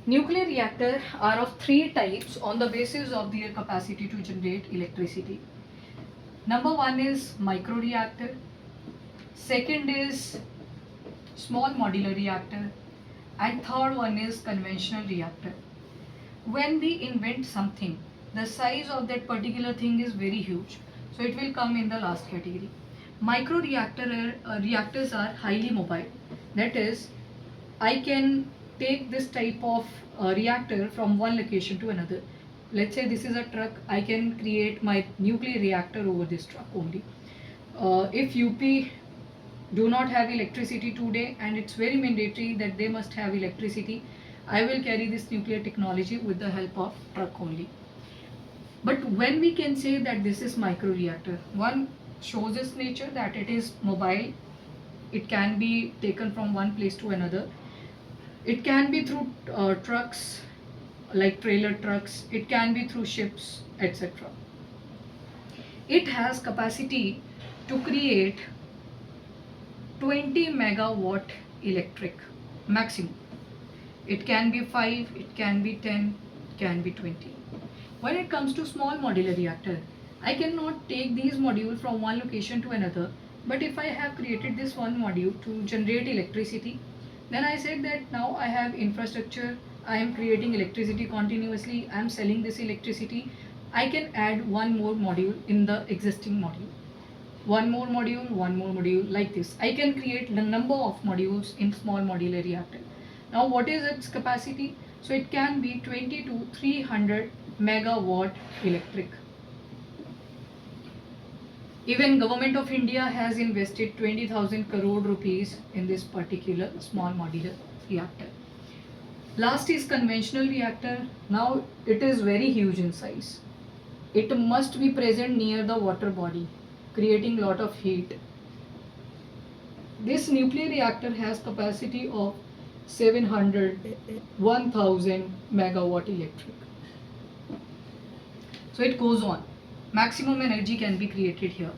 Nuclear reactors are of three types on the basis of their capacity to generate electricity. Number one is microreactor, second is small modular reactor, and third one is conventional reactor. When we invent something, the size of that particular thing is very huge, so it will come in the last category. Reactors are highly mobile. That is, I can take this type of reactor from one location to another. Let's say this is a truck, I can create my nuclear reactor over this truck only. If UP do not have electricity today and it's very mandatory that they must have electricity, I will carry this nuclear technology with the help of truck only. But when we can say that this is microreactor, one shows its nature that it is mobile, it can be taken from one place to another. It can be through trucks, like trailer trucks, it can be through ships, etc. It has capacity to create 20 megawatt electric maximum. It can be 5, it can be 10, it can be 20. When it comes to small modular reactor, I cannot take these modules from one location to another, but if I have created this one module to generate electricity, then I said that now I have infrastructure, I am creating electricity continuously, I am selling this electricity, I can add one more module in the existing module. One more module, like this. I can create the number of modules in small modular reactor. Now what is its capacity? So it can be 20 to 300 megawatt electric. Even Government of India has invested 20,000 crore rupees in this particular small modular reactor. Last is conventional reactor. Now it is very huge in size. It must be present near the water body, creating lot of heat. This nuclear reactor has capacity of 700, 1000 megawatt electric. So it goes on. Maximum energy can be created here.